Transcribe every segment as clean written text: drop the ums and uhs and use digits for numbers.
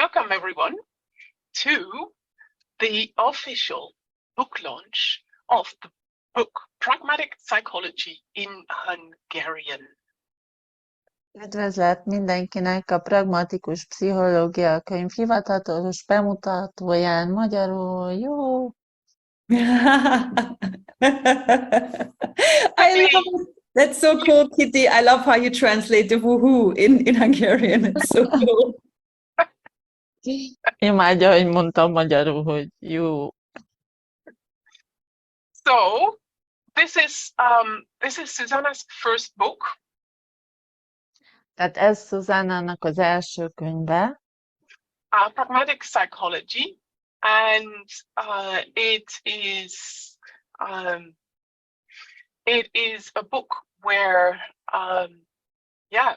welcome everyone to the official book launch of the book Pragmatic Psychology in Hungarian. Üdvözlet mindenkinek a Pragmatikus Pszichológia könyv hivatalos bemutatóján magyarul. Jó! I love it. That's so cool, Kitty. I love how you translate the woohoo in Hungarian. It's so cool. Imádja, hogy mondtam magyarul, hogy jó. So this is Susanna's first book. Tehát ez Susannának az első könyve, Pragmatic Psychology, and it is a book where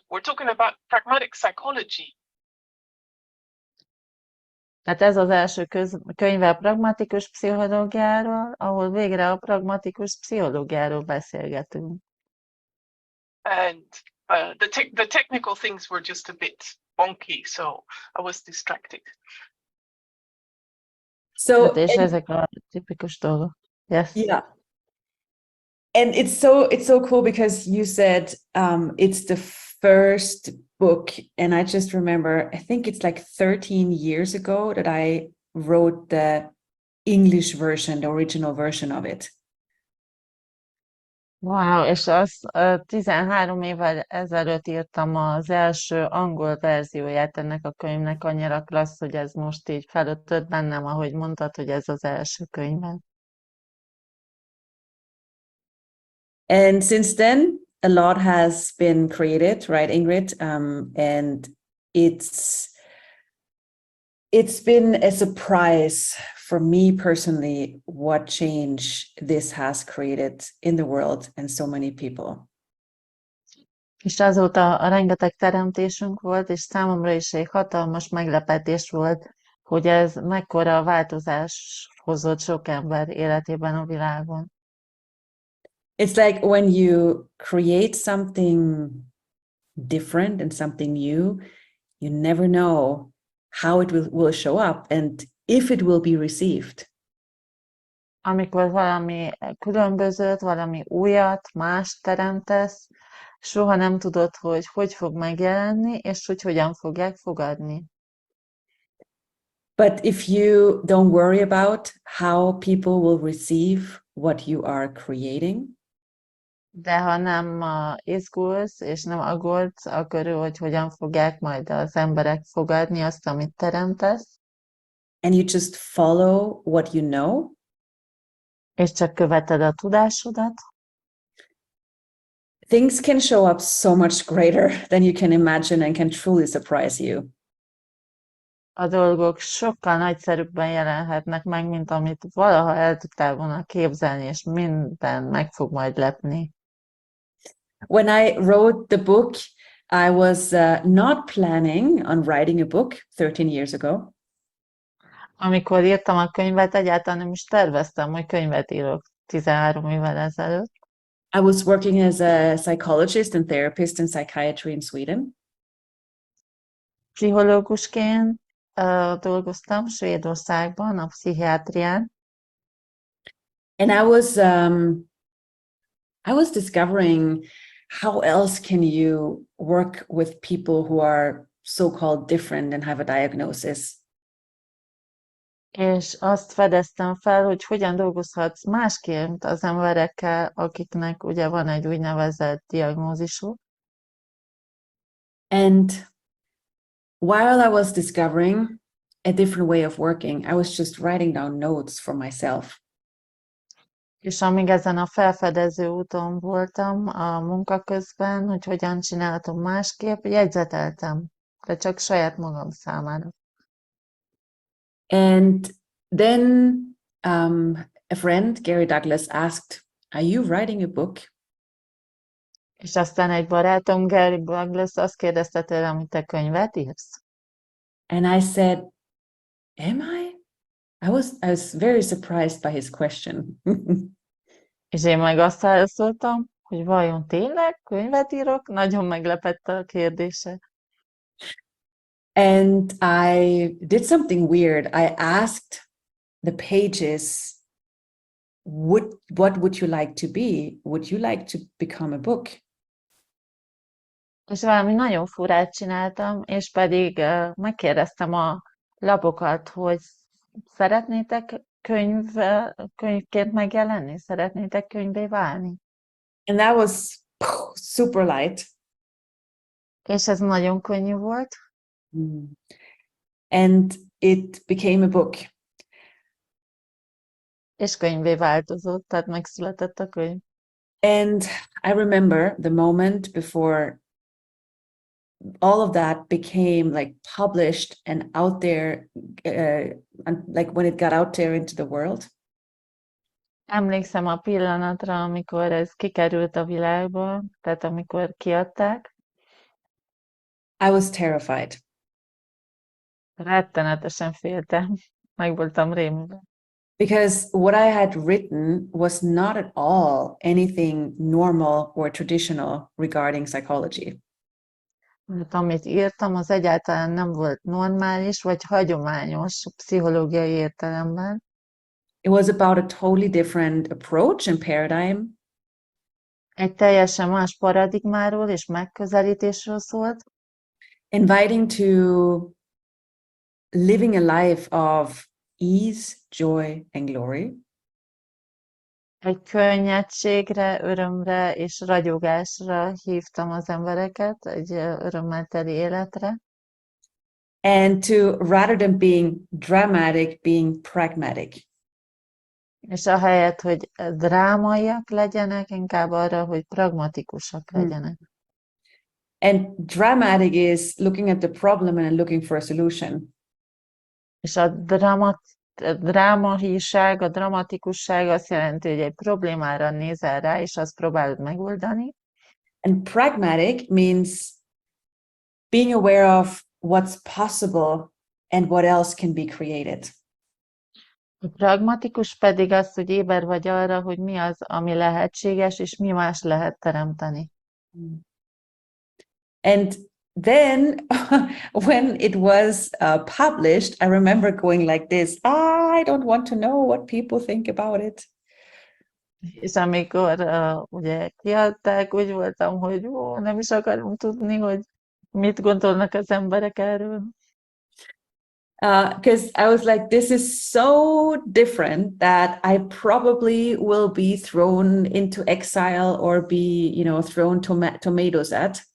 we're talking about pragmatic psychology. tehát ez az első könyve a pragmatikus pszichológiáról, ahol végre a pragmatikus pszichológiáról beszélgetünk. And the technical things were just a bit wonky, so I was distracted. So És ezek a tipikus dolgok. Yes. yeah. And it's so cool because you said it's the first book, and I just remember, I think it's like 13 years ago that I wrote the English version, the original version of it. Wow, és azt 13 évvel ezelőtt írtam az első angol verzióját ennek a könyvnek, annyira klassz, hogy ez most így felöttött bennem, ahogy mondtad, hogy ez az első könyvem. And since then, a lot has been created, right, Ingrid? And it's been a surprise for me personally what change this has created in the world and so many people. És azóta a rengeteg teremtésünk volt, és számomra is egy hatalmas meglepetés volt, hogy ez mekkora változás hozott sok ember életében a világon. It's like when you create something different and something new, you never know how it will show up and if it will be received. Amikor valami különbözőt, valami újat, más teremtesz, soha nem tudod, hogy fog megjelenni, és hogy hogyan fogják fogadni. But if you don't worry about how people will receive what you are creating, De ha nem izgulsz, és nem aggódsz akörül, hogy hogyan fogják majd az emberek fogadni azt, amit teremtesz, and you just follow what you know, és csak követed a tudásodat, things can show up so much greater than you can imagine and can truly surprise you. a dolgok sokkal nagyszerűbben jelenhetnek meg, mint amit valaha el tudtál volna képzelni, és minden meg fog majd lepni. When I wrote the book, I was not planning on writing a book 13 years ago. Amikor írtam a könyvet, egyáltalán nem is terveztem, hogy könyvet írok 13 évvel ezelőtt. I was working as a psychologist and therapist in psychiatry in Sweden. Pszichológusként dolgoztam Svédországban, a pszichiátrián, And I was discovering how else can you work with people who are so-called different and have a diagnosis. és azt fedeztem fel, hogy hogyan dolgozhatsz másként az emberekkel, akiknek ugye van egy úgynevezett diagnózisuk. And while I was discovering a different way of working, I was just writing down notes for myself. És amíg ezen a felfedező úton voltam a munka közben, hogy hogyan csinálhatom másképp, jegyzeteltem, de csak saját magam számára. And then a friend, Gary Douglas, asked, "Are you writing a book?" És aztán egy barátom, Gary Douglas azt kérdezte tőlem, hogy te könyvet írsz? And I said, "Am I?" I was very surprised by his question. És én meg azt válaszoltam, hogy vajon tényleg könyvet írok? Nagyon meglepett a kérdése. And I did something weird. I asked the pages, what would you like to be? Would you like to become a book? És valami nagyon furát csináltam, és pedig megkérdeztem a lapokat, hogy szeretnétek könyvként megjelenni? Szeretnétek könyvvé válni? And that was super light. És ez nagyon könnyű volt. And it became a book. És könyvvé változott, tehát megszületett a könyv. And I remember the moment before all of that became like published and out there, and like when it got out there into the world. Emlékszem a pillanatra, amikor ez kikerült a világba, tehát amikor kiadták. I was terrified. Rettenetesen féltem, meg voltam rémülve. Because what I had written was not at all anything normal or traditional regarding psychology. Mert amit írtam, az egyáltalán nem volt normális vagy hagyományos pszichológiai értelemben. It was about a totally different approach and paradigm. Egy teljesen más paradigmáról és megközelítésről szólt. Inviting to living a life of ease, joy, and glory. Egy könnyedségre, örömre és ragyogásra hívtam az embereket, egy örömmel teli életre. And to, rather than being dramatic, being pragmatic. És ahelyett, hogy drámaiak legyenek, inkább arra, hogy pragmatikusak legyenek. And dramatic is looking at the problem and looking for a solution. És a drámahíság, a dramatikusság azt jelenti, hogy egy problémára nézel rá, és azt próbálod megoldani. And pragmatic means being aware of what's possible and what else can be created. A pragmatikus pedig az, hogy éber vagy arra, hogy mi az, ami lehetséges, és mi más lehet teremteni. And then when it was published, I remember going like this, I don't want to know what people think about it. És amikor ugye kiadták, úgy voltam, hogy nem is akarom tudni, hogy mit gondolnak az emberek erről. Because I was like, this is so different that I probably will be thrown into exile or be, thrown tomatoes at.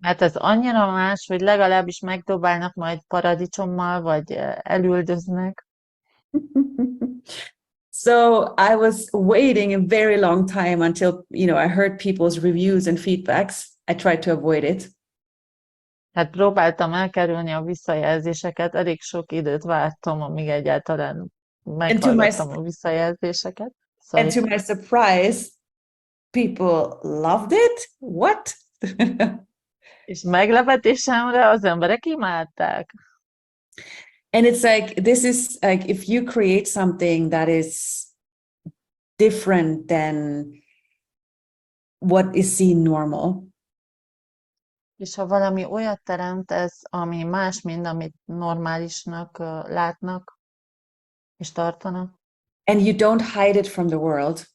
Mert ez annyira más, hogy legalábbis megdobálnak majd paradicsommal, vagy elüldöznek. So I was waiting a very long time until, I heard people's reviews and feedbacks. I tried to avoid it. Hát próbáltam elkerülni a visszajelzéseket, elég sok időt vártam, amíg egyáltalán meghallgattam a visszajelzéseket. And to my surprise, people loved it. What? És meglepetésemre az emberek imádták. And it's like, this is like, if you create something that is different than what is seen normal. És ha valami olyat teremtesz, ami más, mint amit normálisnak látnak és tartanak. And you don't hide it from the world.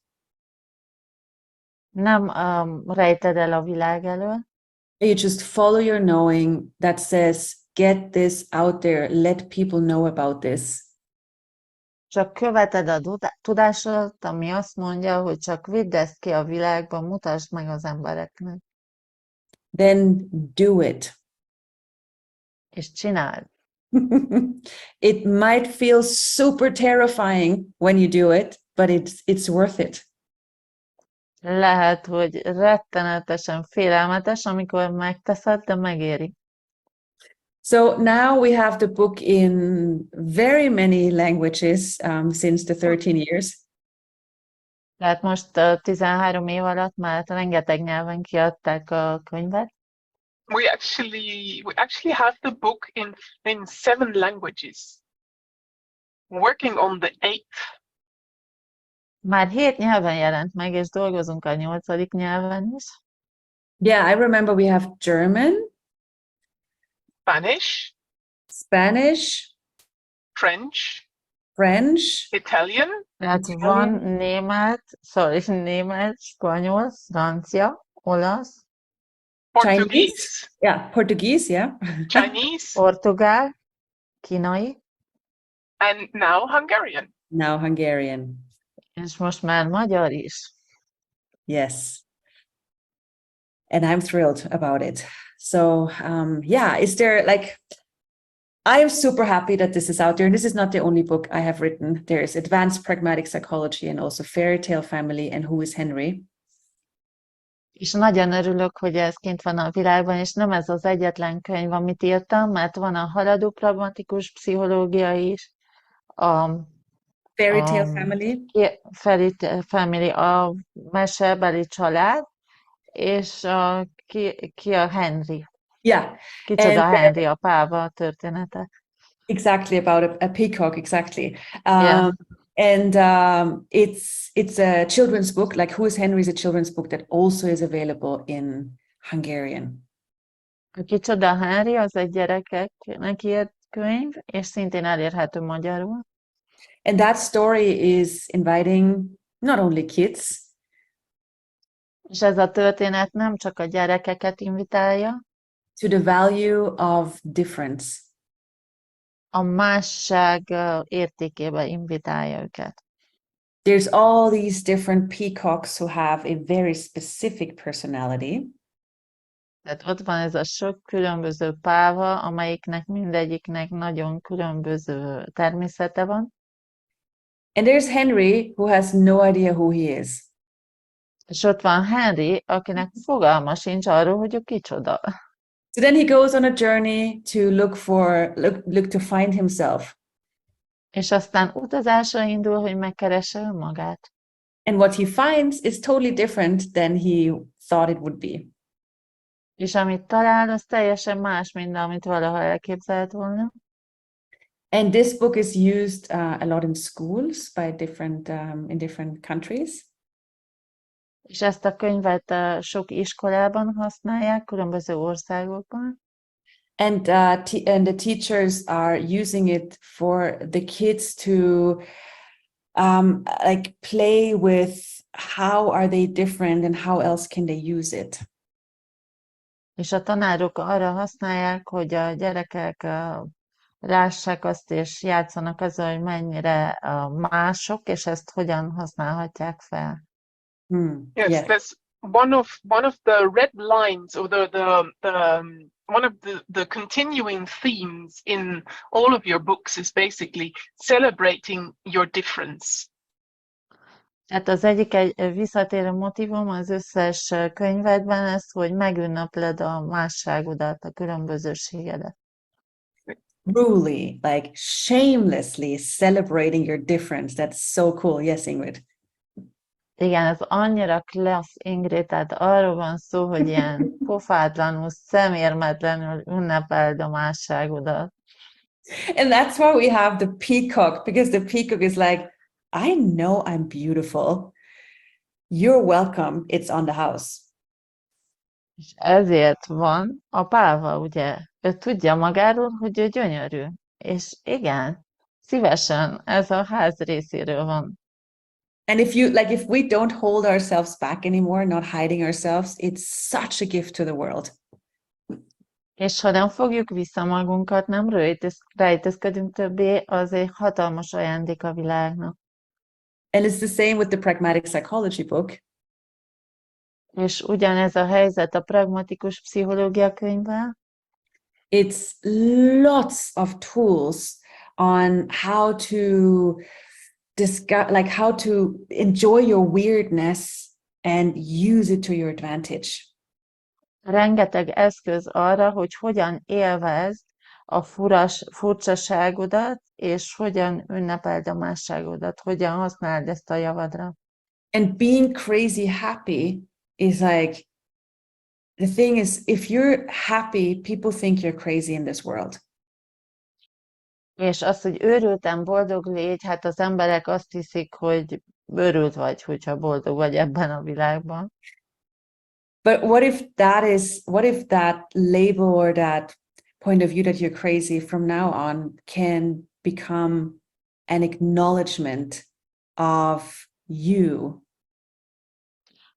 Nem rejted el a világ elől. You just follow your knowing that says, get this out there, let people know about this. Csak követed a tudásodat, ami azt mondja, hogy csak vidd ezt ki a világba, mutasd meg az embereknek. Then do it. És csináld. It might feel super terrifying when you do it, but it's worth it. Lehet, hogy rettenetesen félelmetes, amikor megteszed, de megéri. So now we have the book in very many languages since the 13 years. Tehát most 13 év alatt már rengeteg nyelven kiadták a könyvet. We actually have the book in 7 languages. Working on the 8th. Már 7 nyelven jelent meg, és dolgozunk a 8. nyelven is. Yeah, I remember we have German, Spanish, French, Italian, Tehát van német, spanyol, francia, olasz, Portuguese, Portuguese, yeah. Chinese, portugál, kínai, and now Hungarian. Now Hungarian. és most már magyar is. Yes. And I'm thrilled about it. So, is there I am super happy that this is out there. And this is not the only book I have written. There's Advanced Pragmatic Psychology and also Fairy Tale Family and Who is Henry? És nagyon örülök, hogy ez kint van a világban, és nem ez az egyetlen könyv, amit írtam, mert van a haladó pragmatikus pszichológia is, a Fairy Tale Family. Family, a mesebeli család, és ki a Henry. Yeah. Kicsoda Henry, a páva története. Exactly, about a peacock, exactly. Yeah. And it's a children's book, like Who is Henry is a children's book that also is available in Hungarian. A Kicsoda Henry az egy gyerekeknek írt könyv, és szintén elérhető magyarul. And that story is inviting not only kids, És ez a történet nem csak a gyerekeket invitálja, to the value of difference. a másság értékébe invitálja őket. There's all these different peacocks who have a very specific personality. Tehát ott van ez a sok különböző páva, amelyiknek mindegyiknek nagyon különböző természete van. And there's Henry who has no idea who he is. És ott van Henry, akinek fogalma sincs arról, hogy ő kicsoda. So then he goes on a journey to look to find himself. És aztán utazásra indul, hogy megkeresse önmagát. And what he finds is totally different than he thought it would be. És amit talál, az teljesen más, mint amit valaha elképzelt volna. And this book is used a lot in schools by in different countries. És ezt a könyvet sok iskolában használják, különböző országokban. And the teachers are using it for the kids to play with how are they different and how else can they use it. És a tanárok arra használják, hogy a gyerekek lássák azt, és játszanak azzal, hogy mennyire mások, és ezt hogyan használhatják fel. Yes, there's one of the red lines, or one of the continuing themes in all of your books is basically celebrating your difference. Tehát az egyik egy visszatérő motívum az összes könyvedben ez, hogy megünnepled a másságodat, a különbözőségedet. Truly, like shamelessly celebrating your difference. That's so cool. Yes, Ingrid. Igen, ez annyira klassz, Ingrid, tehát arról van szó, hogy ilyen pofátlanul, szemérmetlenül ünnepeld a másságodat. And that's why we have the peacock, because the peacock is like, I know I'm beautiful. You're welcome. It's on the house. És ezért van a páva, ugye? Ő tudja magáról, hogy ő gyönyörű. És igen, szívesen, ez a ház részéről van. And if we don't hold ourselves back anymore, not hiding ourselves, it's such a gift to the world. És ha nem fogjuk vissza magunkat, nem rejtőzködünk többé, az egy hatalmas ajándék a világnak. And it's the same with the Pragmatic Psychology book. És ugyanez a helyzet a Pragmatikus Pszichológia könyvvel. It's lots of tools on how to discuss, how to enjoy your weirdness and use it to your advantage. Rengeteg eszköz arra, hogy hogyan élvezd a furcsaságodat, és hogyan ünnepeld a másságodat, hogyan használd ezt a javadra. And being crazy happy is like, the thing is, if you're happy, people think you're crazy in this world. És az, hogy őrülten boldog légy, hát az emberek azt hiszik, hogy őrült vagy, hogyha boldog vagy ebben a világban. But what if that label or that point of view that you're crazy from now on can become an acknowledgement of you.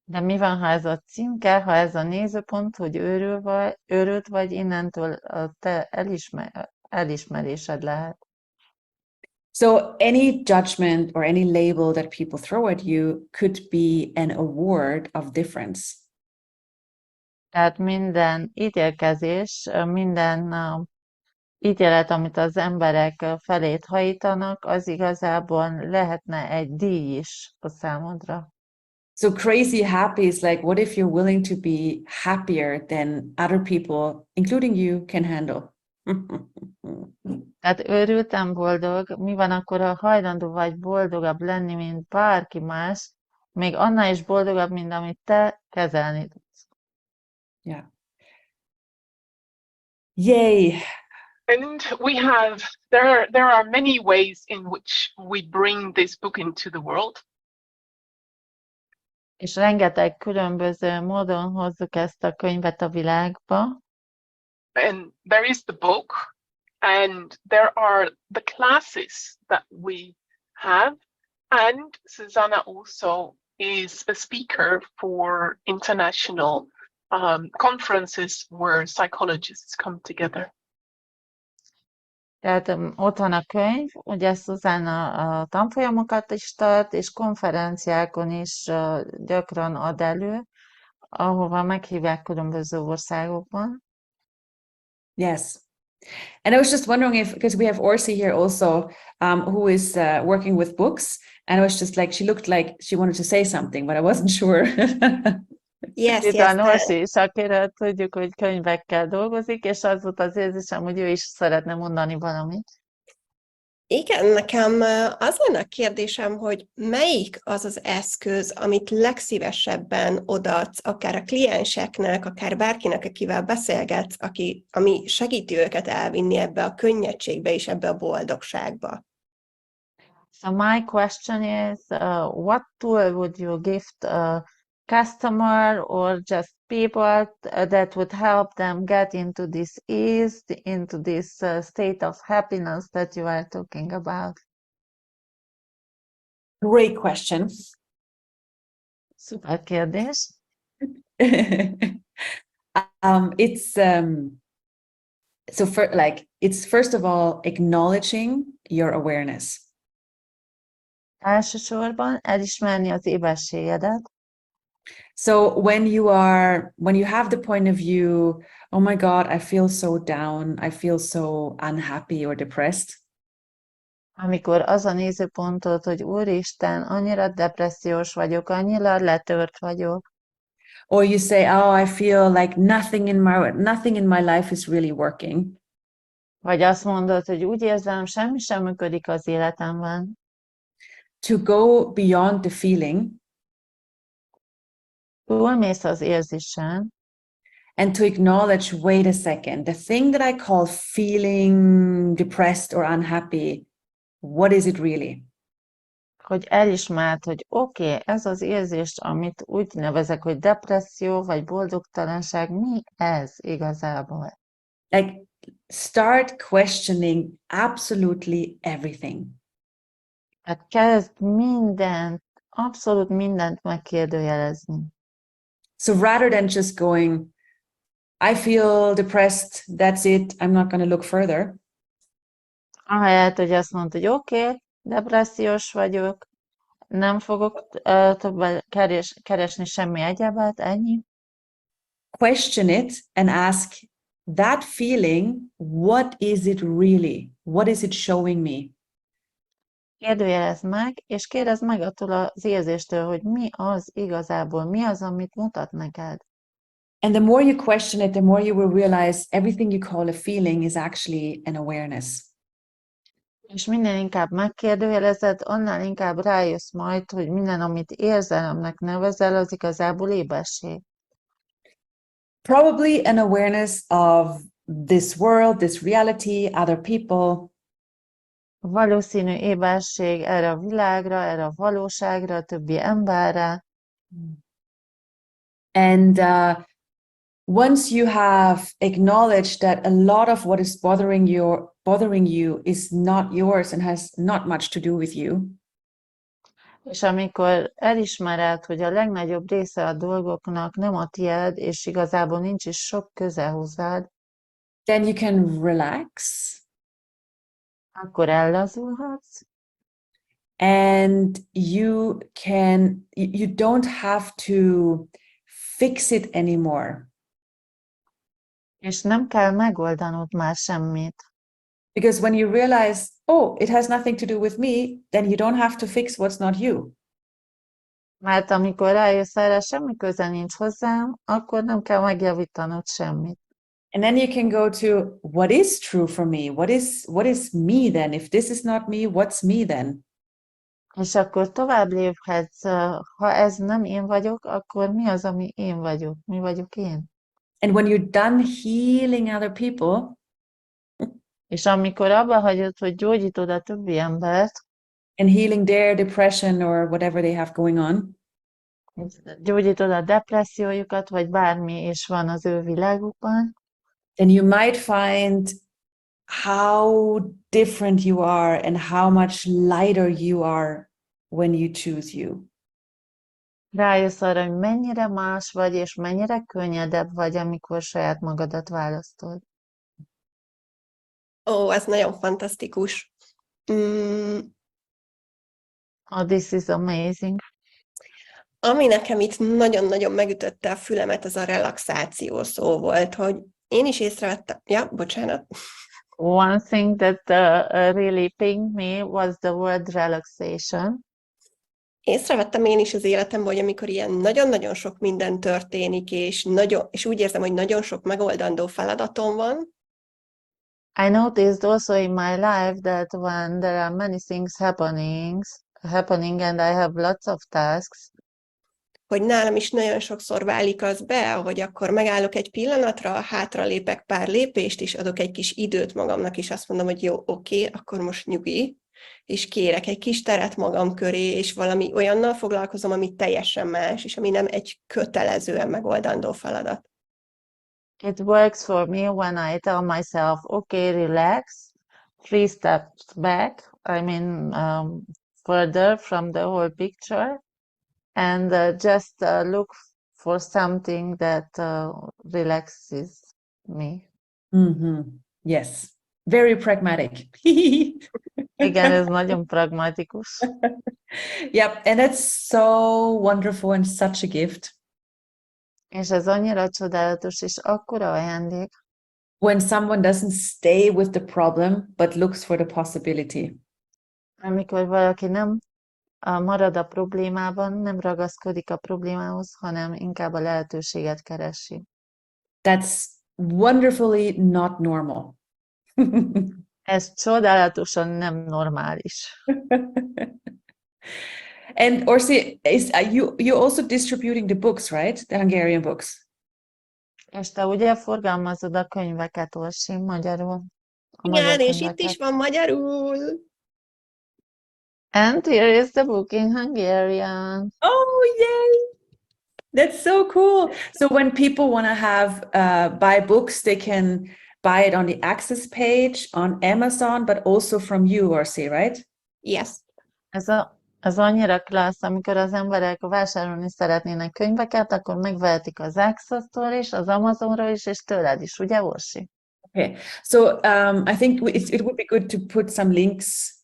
De mi van, ha ez a címke, ha ez a nézőpont, hogy őrült vagy, innentől a te elismerésed lehet. So any judgment or any label that people throw at you could be an award of difference. Tehát minden ítélkezés, minden ítélet, amit az emberek felét hajítanak, az igazából lehetne egy díj is a számodra. So crazy happy is like, what if you're willing to be happier than other people, including you, can handle? Tehát őrülten boldog, mi van akkor, ha hajlandó vagy boldogabb lenni, mint bárki más, még annál is boldogabb, mint amit te kezelni tudsz. Yeah. Yay. And there are many ways in which we bring this book into the world. És rengeteg különböző módon hozzuk ezt a könyvet a világba. And there is the book, and there are the classes that we have, and Susanna also is a speaker for international conferences where psychologists come together. Tehát ott van a könyv, ugye Susanna a tanfolyamokat is tart, és konferenciákon is gyakran ad elő, ahova meghívják különböző országokban. Yes. And I was just wondering if, because we have Orsi here also, who is working with books, and I was just like, she looked like she wanted to say something, but I wasn't sure. Yes, Itt yes. van Orsi is, akiről tudjuk, hogy könyvekkel dolgozik, és az volt az érzésem, hogy ő is szeretne mondani valamit. Igen, nekem az lenne a kérdésem, hogy melyik az az eszköz, amit legszívesebben odaadsz, akár a klienseknek, akár bárkinek, akivel beszélgetsz, ami segíti őket elvinni ebbe a könnyedségbe és ebbe a boldogságba. So my question is, what tool would you gift a customer or just people that would help them get into this ease, into this state of happiness that you are talking about? Great question. Szuper kérdés. It's first of all acknowledging your awareness. Elsősorban elismerni az éberségedet. So when you have the point of view, oh my God, I feel so down, I feel so unhappy or depressed. Amikor az a nézőpontod, hogy Úristen, annyira depressziós vagyok, annyira letört vagyok. Or you say, oh, I feel like nothing in my life is really working. Vagy azt mondod, hogy úgy érzem, semmi sem működik az életemben. To go beyond the feeling. Túlmész az érzésen. And to acknowledge, wait a second, the thing that I call feeling depressed or unhappy, what is it really? Hogy elismerd, hogy oké, ez az érzés, amit úgy nevezek, hogy depresszió vagy boldogtalanság, mi ez igazából? Like, start questioning absolutely everything. Hát kezd mindent, abszolút mindent megkérdőjelezni. So rather than just going, I feel depressed, that's it, I'm not going to look further. Ahelyett, hogy azt mondod, hogy oké, depressziós vagyok, nem fogok többet keresni semmi egyebet, ennyi. Question it and ask, that feeling, what is it really? What is it showing me? Kérdőjelezd meg, és kérdezd meg attól az érzéstől, hogy mi az igazából, mi az, amit mutat neked. And the more you question it, the more you will realize everything you call a feeling is actually an awareness. És minél inkább megkérdőjelezed, annál inkább rájössz majd, hogy minden, amit érzelemnek nevezel, az igazából éberség. Probably an awareness of this world, this reality, other people. Valószínű éberség erre a világra, erre a valóságra, a többi emberre. And once you have acknowledged that a lot of what is bothering you is not yours and has not much to do with you, És amikor elismered, hogy a legnagyobb része a dolgoknak nem a tied, és igazából nincs is sok köze hozzád, then you can relax akkor ellazulhatsz, and you don't have to fix it anymore. és nem kell megoldanod már semmit. Because when you realize, oh, it has nothing to do with me, then you don't have to fix what's not you. Mert amikor rájössz erre, semmi köze nincs hozzám, akkor nem kell megjavítanod semmit. And then you can go to what is true for me? What is me then? If this is not me, what's me then? És akkor tovább léphetsz, ha ez nem én vagyok, akkor mi az, ami én vagyok? Mi vagyok én? And when you're done healing other people, És amikor abba hagyod, hogy gyógyítod a többi embert, and healing their depression or whatever they have going on, gyógyítod a depressziójukat, vagy bármi is van az ő világukban, then you might find how different you are and how much lighter you are when you choose you. rájössz arra, hogy mennyire más vagy, és mennyire könnyedebb vagy, amikor saját magadat választod. Ó, ez nagyon fantasztikus. This is amazing. Ami nekem itt nagyon-nagyon megütötte a fülemet, az a relaxáció szó volt, hogy én is észrevettem. Ja, bocsánat. One thing that really pinged me was the word relaxation. Észrevettem én is az életemben, hogy amikor ilyen nagyon-nagyon sok minden történik, és úgy érzem, hogy nagyon sok megoldandó feladatom van, I noticed also in my life that when there are many things happening and I have lots of tasks, hogy nálam is nagyon sokszor válik az be, hogy akkor megállok egy pillanatra, hátralépek pár lépést, és adok egy kis időt magamnak, és azt mondom, hogy jó, oké, akkor most nyugi, és kérek egy kis teret magam köré, és valami olyannal foglalkozom, ami teljesen más, és ami nem egy kötelezően megoldandó feladat. it works for me when I tell myself, okay, relax, 3 steps back, further from the whole picture, and just look for something that relaxes me. Mm-hmm. Yes, very pragmatic. Igen, ez nagyon pragmatikus. Yep, and it's so wonderful and such a gift. És ez annyira csodálatos, és akkora ajándék, When someone doesn't stay with the problem, but looks for the possibility. amikor valaki nem marad a problémában, nem ragaszkodik a problémához, hanem inkább a lehetőséget keresi. That's wonderfully not normal. Ez csodálatosan nem normális. And Orsi, you're also distributing the books, right? The Hungarian books. És te ugye forgalmazod a könyveket, Orsi, magyarul? Igen, és itt is van magyarul. And here is the book in Hungarian. Oh, yay! That's so cool. So when people want to buy books, they can buy it on the Access page on Amazon, but also from you, Orsi, right? Yes. Ez annyira klassz, amikor az emberek vásárolni szeretnének könyveket, akkor megvehetik az Access-tól is, az Amazonról is, és tőled is, ugye, Orsi? Okay. So I think it would be good to put some links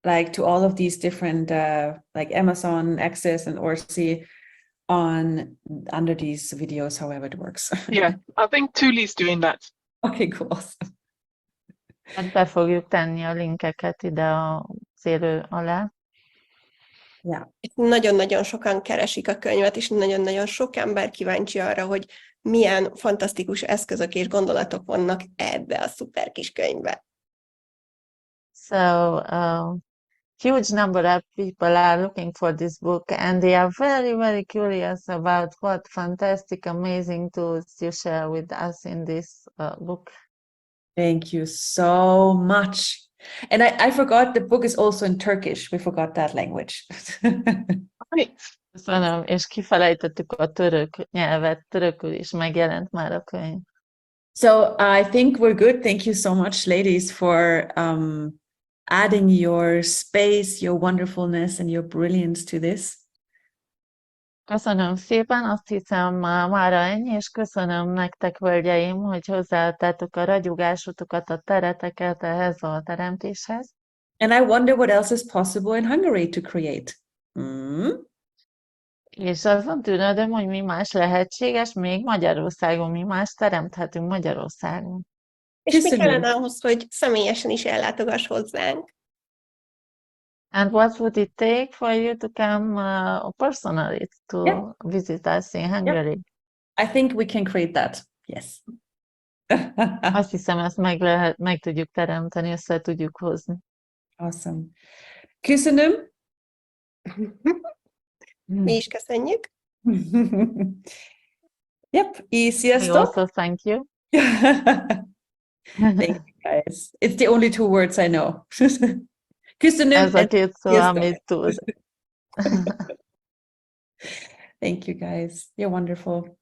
like to all of these different like Amazon, Access, and Orsi under these videos, however it works. Yeah, I think Tuli's doing that. Okay, cool. Hát be fogjuk tenni a linkeket ide az élő alá. Yeah. Itt nagyon-nagyon sokan keresik a könyvet, és nagyon-nagyon sok ember kíváncsi arra, hogy milyen fantasztikus eszközök és gondolatok vannak ebbe a szuper kis könyvbe. So, huge number of people are looking for this book, and they are very, very curious about what fantastic, amazing tools you share with us in this book. Thank you so much. And I forgot the book is also in Turkish. We forgot that language. Right. Köszönöm, és kifelejtettük a török nyelvet, törökül is megjelent már a könyv. So I think we're good. Thank you so much, ladies, for adding your space, your wonderfulness, and your brilliance to this. Köszönöm szépen, azt hiszem mára ennyi, és köszönöm nektek, hölgyeim, hogy hozzáadtátok a ragyogásotokat, a tereteket ehhez a teremtéshez. And I wonder what else is possible in Hungary to create. És azon tűnődöm, hogy mi más lehetséges, még Magyarországon, mi más teremthetünk Magyarországon. És mi kellene ahhoz, hogy személyesen is ellátogass hozzánk? And what would it take for you to come personally to visit us in Hungary? I think we can create that. Yes. Azt hiszem, ezt meg tudjuk teremteni, össze tudjuk hozni. Awesome. Köszönöm. Mi is köszönjük. Yep. I also thank you. Thank you, guys. It's the only two words I know. Köszönöm. Ez a két szó, amit tud. Thank you, guys. You're wonderful.